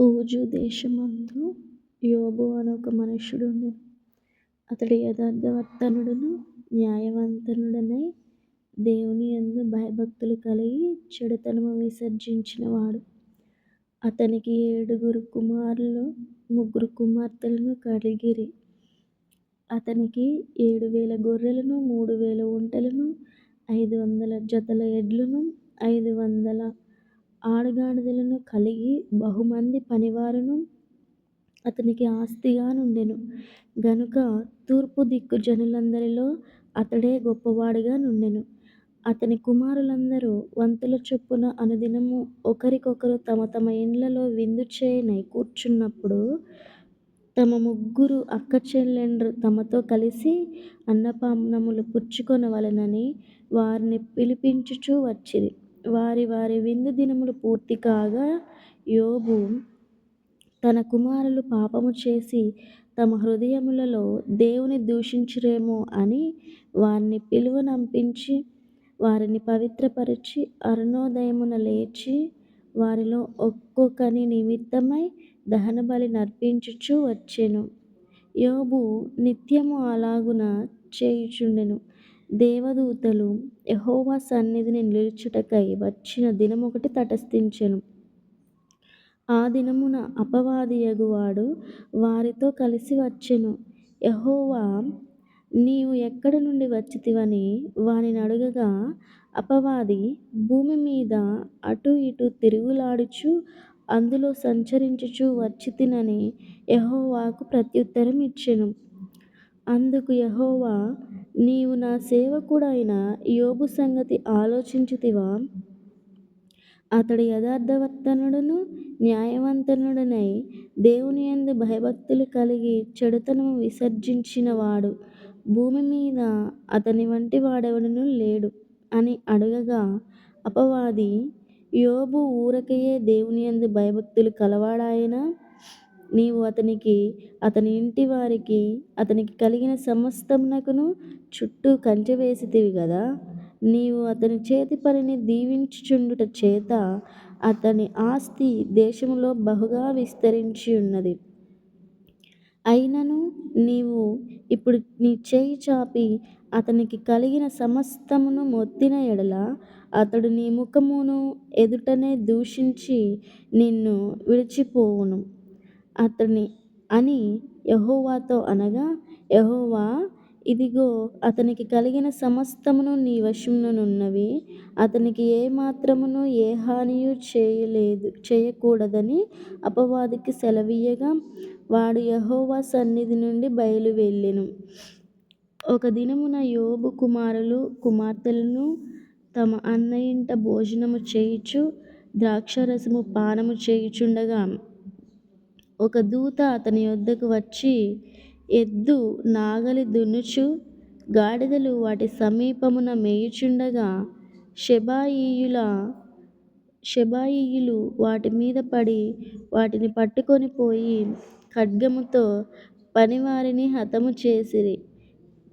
ఊజు దేశమందు యోబు అను ఒక మనుష్యుడుండెను. అతడు యథార్థవర్తనుడును న్యాయవంతుడునై దేవుని యందు భయభక్తులు కలిగి చెడుతనము విసర్జించినవాడు. అతనికి 7 కుమారులు 3 కుమార్తెలను కలిగిరి. అతనికి 7,000 గొర్రెలను 3,000 ఒంటెలను 500 జతల ఎడ్లను 500 ఆడుగాడిదలను కలిగి బహుమంది పనివారును అతనికి ఆస్తిగా నుండెను గనుక తూర్పు దిక్కు జనులందరిలో అతడే గొప్పవాడుగా నుండెను. అతని కుమారులందరూ వంతుల చొప్పున అనుదినము ఒకరికొకరు తమ తమ ఇండ్లలో విందు చేయనై కూర్చున్నప్పుడు తమ 3 అక్కచెల్లెండ్రు తమతో కలిసి అన్నపానములు పుచ్చుకొనవలెనని వారిని పిలిపించుచూ వచ్చిరి. వారి వారి విందు దినములు పూర్తి కాగా యోబు తన కుమారులు పాపము చేసి తమ హృదయములలో దేవుని దూషించిరేమో అని వారిని పిలువనంపించి వారిని పవిత్రపరచి అరుణోదయమున లేచి వారిలో ఒక్కొక్కని నిమిత్తమై దహనబలి నర్పించుచూ వచ్చెను. యోబు నిత్యము అలాగున చేయుచుండెను. దేవదూతలు యెహోవా సన్నిధిని నిలుచుటకై వచ్చిన దినమొకటి తటస్థించెను. ఆ దినమున అపవాదియగువాడు వారితో కలిసి వచ్చెను. యెహోవా నీవు ఎక్కడ నుండి వచ్చితివని వానినడుగగా అపవాది భూమి మీద అటు ఇటు తిరుగులాడుచు అందులో సంచరించుచూ వచ్చితినని యెహోవాకు ప్రత్యుత్తరం ఇచ్చెను. అందుకు యెహోవా నీవు నా సేవకుడైన యోబు సంగతి ఆలోచించితివా? అతడు యథార్థవర్తనుడును న్యాయవంతుడునై దేవుని యందు భయభక్తులు కలిగి చెడుతనము విసర్జించినవాడు. భూమి మీద అతని వంటి వాడెవడునూ లేడు అని అడుగగా అపవాది యోబు ఊరకయే దేవుని యందు భయభక్తులు కలవాడాయెనా? నీవు అతనికి అతని ఇంటి వారికి అతనికి కలిగిన సమస్తమునకును చుట్టూ కంచె వేసితివి గదా. నీవు అతని చేతి పనిని దీవించుచుండుట చేత అతని ఆస్తి దేశములో బహుగా విస్తరించి ఉన్నది. అయినను నీవు ఇప్పుడు నీ చేయి చాపి అతనికి కలిగిన సమస్తమును మొత్తిన ఎడల అతడు నీ ముఖమును ఎదుటనే దూషించి నిన్ను విడిచిపోవును అని యెహోవాతో అనగా యెహోవా ఇదిగో అతనికి కలిగిన సమస్తమును నీ వశముననున్నవి. అతనికి ఏ మాత్రమును ఏ హానియు చేయకూడదని అపవాదికి సెలవీయగా వాడు యెహోవా సన్నిధి నుండి బయలు వెళ్ళెను. ఒక దినమున యోబు కుమారులు కుమార్తెలను తమ అన్న ఇంట భోజనము చేయుచు ద్రాక్షారసము పానము చేయుచుండగా ఒక దూత అతని యొద్దకు వచ్చి ఎద్దు నాగలి దున్నుచు గాడిదలు వాటి సమీపమున మేయుచుండగా షెబాయీయులు వాటి మీద పడి వాటిని పట్టుకొని పోయి ఖడ్గముతో పనివారిని హతము చేసిరి.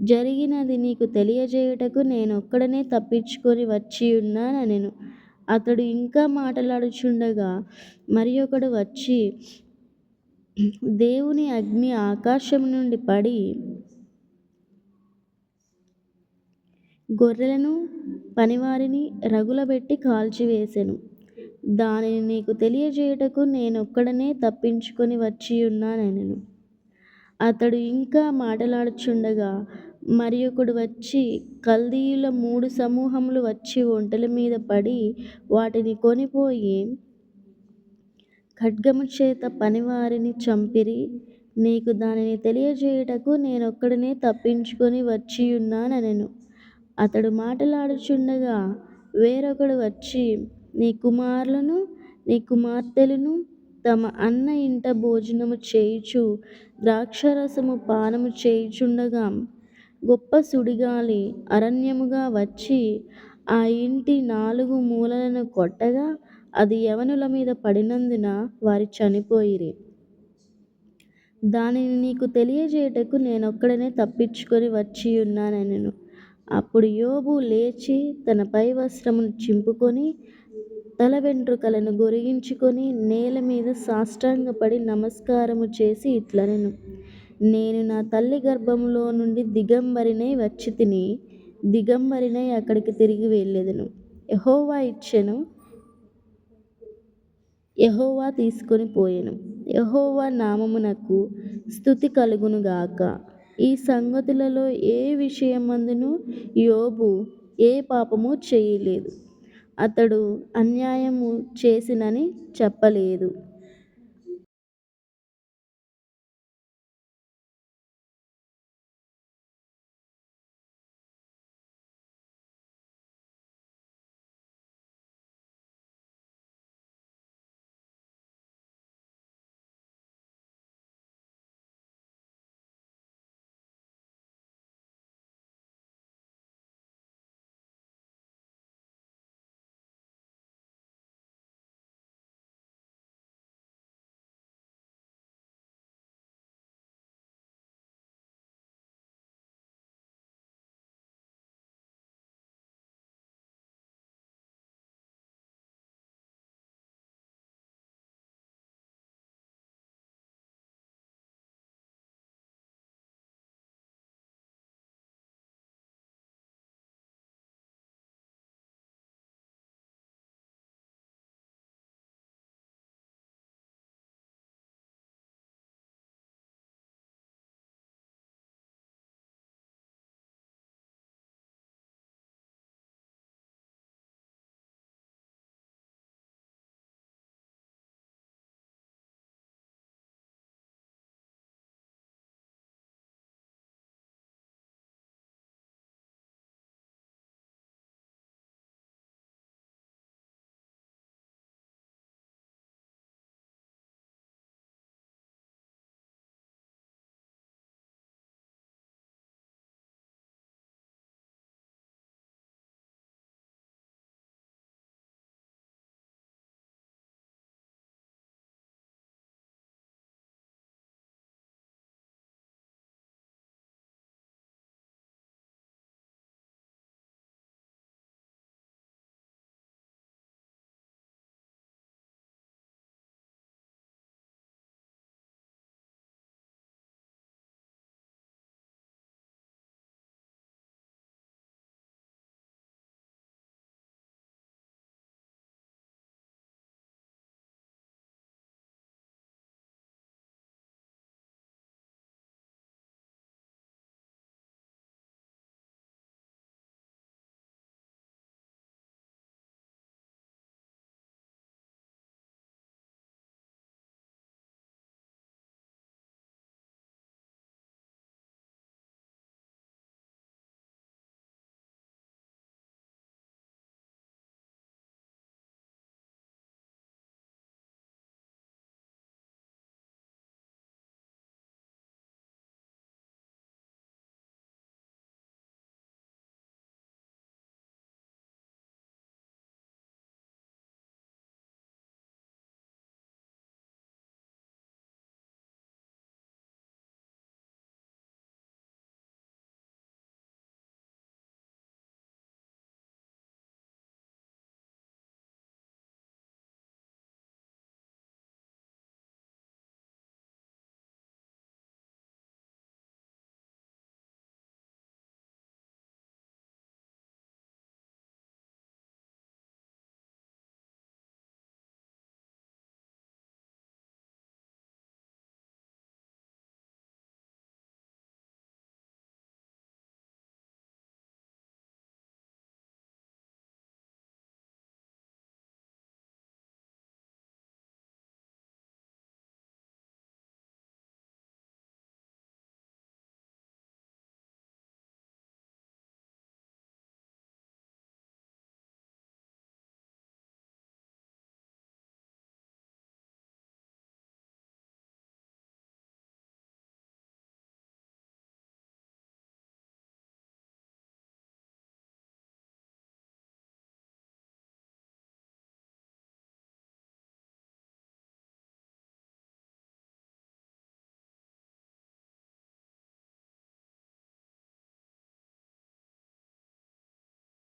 జరిగినది నీకు తెలియజేయుటకు నేనొక్కడనే తప్పించుకొని వచ్చియున్నానెను. అతడు ఇంకా మాటలాడుచుండగా మరియొకడు వచ్చి దేవుని అగ్ని ఆకాశము నుండి పడి గొర్రెలను పనివారిని రగులబెట్టి కాల్చివేసెను. దానిని నీకు తెలియజేయుటకు నేనొక్కడనే తప్పించుకొని వచ్చియున్నానెను. అతడు ఇంకా మాటలాడుచుండగా మరియొకడు వచ్చి కల్దీయుల 3 సమూహములు వచ్చి ఒంటెల మీద పడి వాటిని కొనిపోయి ఖడ్గము చేత పనివారిని చంపిరి. నీకు దానిని తెలియజేయుటకు నేనొక్కడనే తప్పించుకొని వచ్చియున్నానెను. అతడు మాటలాడుచుండగా వేరొకడు వచ్చి నీ కుమారులను నీ కుమార్తెలను తమ అన్న ఇంట భోజనము చేయుచు ద్రాక్షారసము పానము చేయుచుండగా గొప్ప సుడిగాలి అరణ్యముగా వచ్చి ఆ ఇంటి 4 మూలలను కొట్టగా అది యవనుల మీద పడినందున వారు చనిపోయిరి. దానిని నీకు తెలియజేయుటకు నేనొక్కడనే తప్పించుకొని వచ్చియున్నానెను. అప్పుడు యోబు లేచి తన పై వస్త్రమును చింపుకొని తల వెంట్రుకలను గొరిగించుకొని నేల మీద సాష్టాంగపడి నమస్కారము చేసి ఇట్లనెను. నేను నా తల్లి గర్భములో నుండి దిగంబరినై వచ్చి తిని దిగంబరినై అక్కడికి తిరిగి వెళ్ళెదను. యెహోవా ఇచ్చెను, యెహోవా తీసుకొని పోయెను. యెహోవా నామమునకు స్తుతి కలుగునుగాక. ఈ సంగతులలో ఏ విషయమందును యోబు ఏ పాపము చేయలేదు. అతడు అన్యాయము చేసినని చెప్పలేదు.